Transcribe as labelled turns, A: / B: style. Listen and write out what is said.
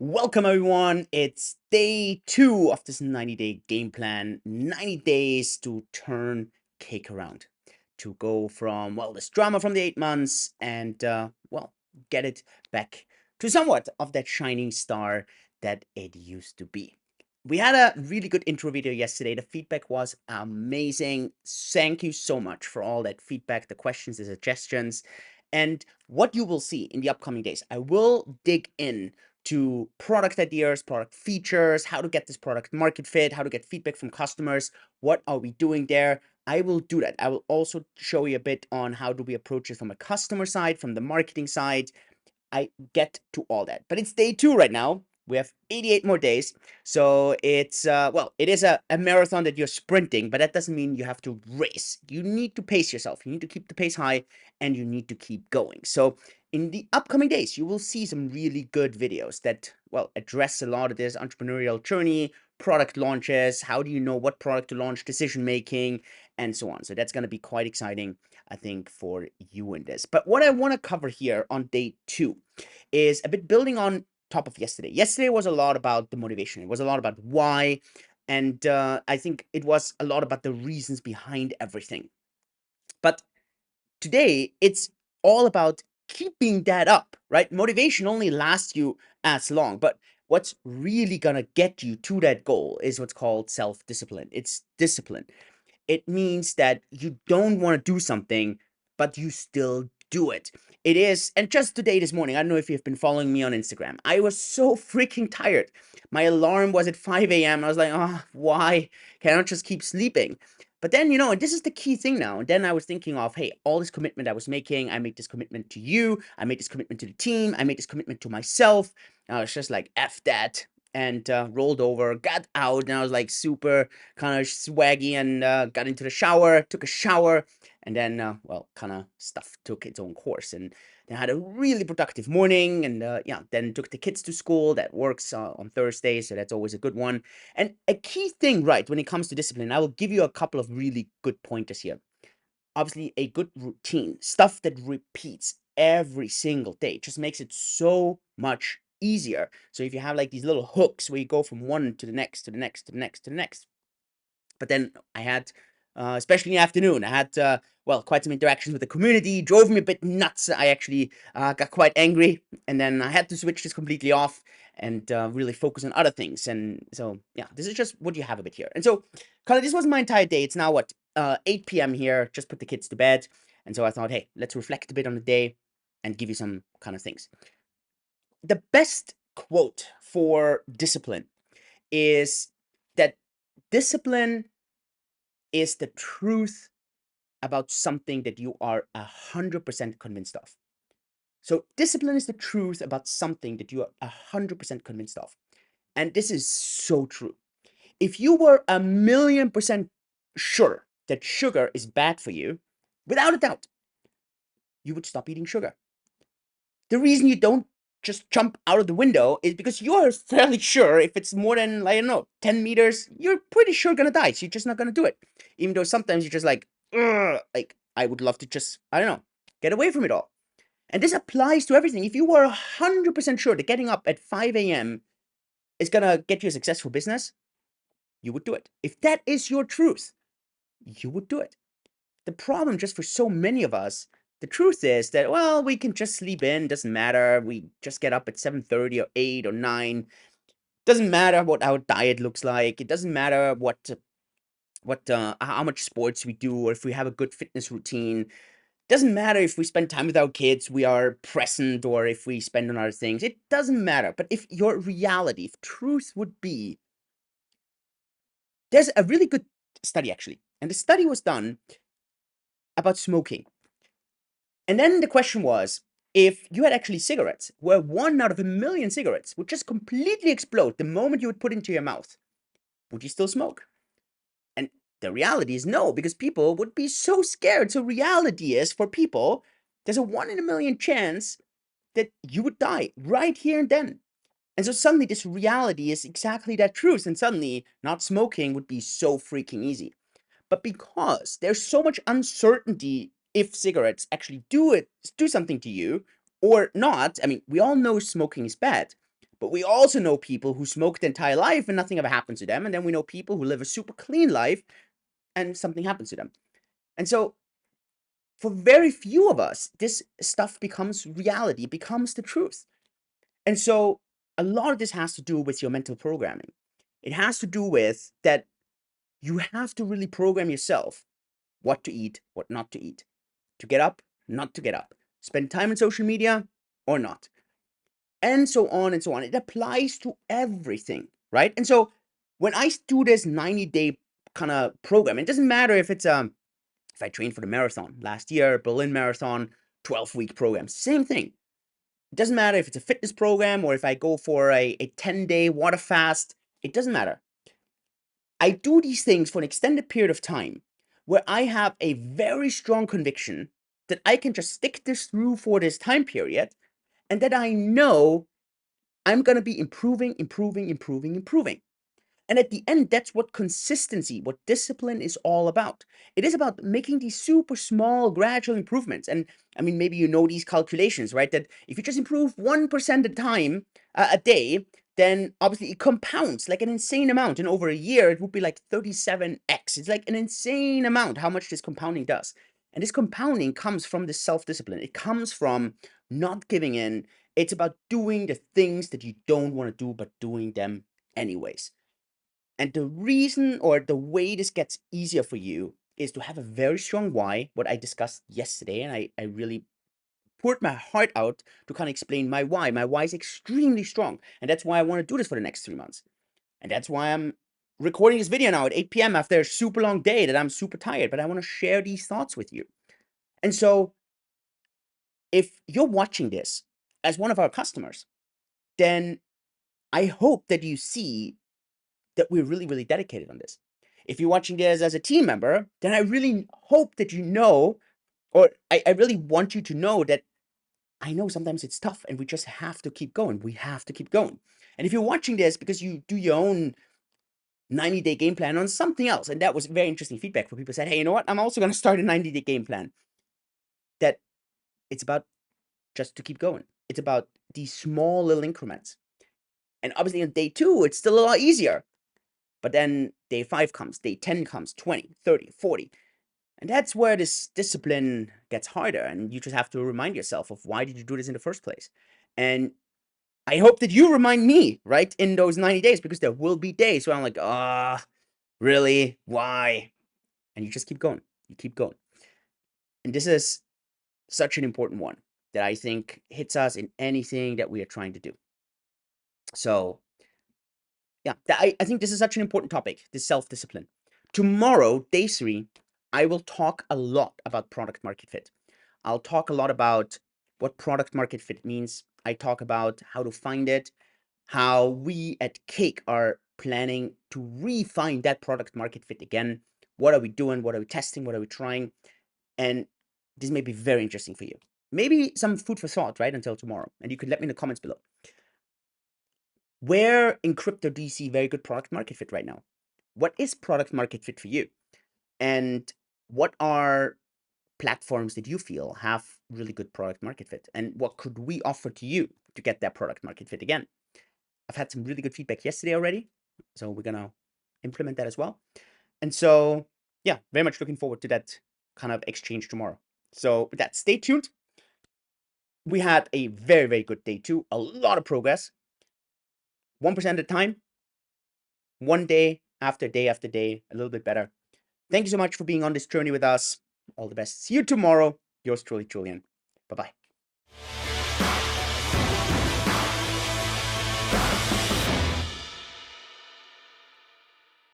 A: Welcome everyone. It's day 2 of this 90-day game plan. 90 days to turn cake around. To go from, this drama from the 8 months and, get it back to somewhat of that shining star that it used to be. We had a really good intro video yesterday. The feedback was amazing. Thank you so much for all that feedback, the questions, the suggestions. And what you will see in the upcoming days, I will dig in to product ideas, product features, how to get this product market fit, how to get feedback from customers, what are we doing there. I will do that. I will also show you a bit on how do we approach it from a customer side, from the marketing side. I get to all that. But it's day 2 right now. We have 88 more days. So it's, it is a marathon that you're sprinting, but that doesn't mean you have to race. You need to pace yourself. You need to keep the pace high and you need to keep going. So in the upcoming days, you will see some really good videos that, address a lot of this entrepreneurial journey, product launches, how do you know what product to launch, decision making, and so on. So that's going to be quite exciting, I think, for you in this. But what I want to cover here on day 2 is a bit building on top of yesterday. Yesterday was a lot about the motivation. It was a lot about why. And I think it was a lot about the reasons behind everything. But today, it's all about keeping that up, right? Motivation only lasts you as long. But what's really going to get you to that goal is what's called self-discipline. It's discipline. It means that you don't want to do something, but you still do it. It is, and just today, this morning, I don't know if you've been following me on Instagram. I was so freaking tired. My alarm was at 5 a.m. I was like, oh, why can't I just keep sleeping? But then, and this is the key thing now. And then I was thinking of, hey, all this commitment I was making, I made this commitment to you, I made this commitment to the team, I made this commitment to myself. And I was just like, F that. And rolled over, got out, and I was like super kind of swaggy and got into the shower, took a shower, and then, kind of stuff took its own course. And then had a really productive morning, and then took the kids to school. That works on Thursday, so that's always a good one. And a key thing, right, when it comes to discipline, I will give you a couple of really good pointers here. Obviously, a good routine, stuff that repeats every single day, just makes it so much easier. So if you have like these little hooks where you go from one to the next, to the next, to the next, to the next. But then I had, especially in the afternoon, I had, quite some interactions with the community, drove me a bit nuts. I actually got quite angry, and then I had to switch this completely off and really focus on other things. And so, yeah, this is just what you have a bit here. And so, kind of, this was my entire day. It's now, 8 p.m. here, just put the kids to bed. And so I thought, hey, let's reflect a bit on the day and give you some kind of things. The best quote for discipline is that discipline is the truth about something that you are 100% convinced of. So discipline is the truth about something that you are 100% convinced of. And this is so true. If you were 1,000,000% sure that sugar is bad for you, without a doubt, you would stop eating sugar. The reason you don't just jump out of the window is because you are fairly sure if it's more than, I don't know, 10 meters, you're pretty sure gonna die. So you're just not gonna do it. Even though sometimes you're just like, ugh, like, I would love to just, I don't know, get away from it all. And this applies to everything. If you were 100% sure that getting up at 5 a.m. is gonna get you a successful business, you would do it. If that is your truth, you would do it. The problem just for so many of us, the truth is that, we can just sleep in, doesn't matter. We just get up at 7:30 or 8 or 9. Doesn't matter what our diet looks like. It doesn't matter how much sports we do or if we have a good fitness routine. Doesn't matter if we spend time with our kids, we are present, or if we spend on other things. It doesn't matter. But if your reality, if truth would be, there's a really good study actually. And the study was done about smoking. And then the question was, if you had actually cigarettes, where 1 out of 1,000,000 cigarettes would just completely explode the moment you would put into your mouth, would you still smoke? And the reality is no, because people would be so scared. So reality is, for people, there's a 1 in a million chance that you would die right here and then. And so suddenly this reality is exactly that truth. And suddenly not smoking would be so freaking easy. But because there's so much uncertainty if cigarettes actually do something to you or not, I mean, we all know smoking is bad, But we also know people who smoke the entire life and nothing ever happens to them. And then we know people who live a super clean life and something happens to them. And so for very few of us, this stuff becomes reality, becomes the truth. And so a lot of this has to do with your mental programming. It has to do with that you have to really program yourself what to eat, what not to eat, to get up, not to get up, spend time on social media or not, and so on and so on. It applies to everything, right? And so when I do this 90-day kind of program, it doesn't matter if it's if I trained for the marathon last year, Berlin Marathon, 12-week program, same thing. It doesn't matter if it's a fitness program or if I go for a 10-day water fast. It doesn't matter. I do these things for an extended period of time where I have a very strong conviction that I can just stick this through for this time period and that I know I'm going to be improving, improving, improving, improving. And at the end, that's what consistency, what discipline is all about. It is about making these super small, gradual improvements. And I mean, maybe you know these calculations, right? That if you just improve 1% at a time, a day, then obviously it compounds like an insane amount. And over a year, it would be like 37x. It's like an insane amount how much this compounding does. And this compounding comes from this self-discipline. It comes from not giving in. It's about doing the things that you don't want to do, but doing them anyways. And the reason or the way this gets easier for you is to have a very strong why, what I discussed yesterday. And I really poured my heart out to kind of explain my why. My why is extremely strong. And that's why I want to do this for the next 3 months. And that's why I'm recording this video now at 8 p.m. after a super long day that I'm super tired. But I want to share these thoughts with you. And so if you're watching this as one of our customers, then I hope that you see that we're really, really dedicated on this. If you're watching this as a team member, then I really hope that you know, or I really want you to know that I know sometimes it's tough and we just have to keep going. We have to keep going. And if you're watching this because you do your own 90-day game plan on something else, and that was very interesting feedback for people who said, hey, you know what? I'm also going to start a 90-day game plan. That it's about just to keep going. It's about these small little increments. And obviously on day 2, it's still a lot easier. But then day 5 comes, day 10 comes, 20, 30, 40. And that's where this discipline gets harder. And you just have to remind yourself of why did you do this in the first place? And I hope that you remind me, right, in those 90 days, because there will be days where I'm like, really? Why? And you just keep going. You keep going. And this is such an important one that I think hits us in anything that we are trying to do. So yeah, I think this is such an important topic, this self-discipline. Tomorrow, day 3, I will talk a lot about product market fit. I'll talk a lot about what product market fit means. I talk about how to find it, how we at Cake are planning to refine that product market fit again. What are we doing? What are we testing? What are we trying? And this may be very interesting for you. Maybe some food for thought, right, until tomorrow. And you could let me in the comments below. Where in crypto do you see very good product market fit right now? What is product market fit for you? And what are platforms that you feel have really good product market fit? And what could we offer to you to get that product market fit again? I've had some really good feedback yesterday already, so we're going to implement that as well. And so, yeah, very much looking forward to that kind of exchange tomorrow. So with that, stay tuned. We had a very, very good day 2, a lot of progress. 1% at a time, one day after day after day, a little bit better. Thank you so much for being on this journey with us. All the best. See you tomorrow. Yours truly, Julian. Bye-bye.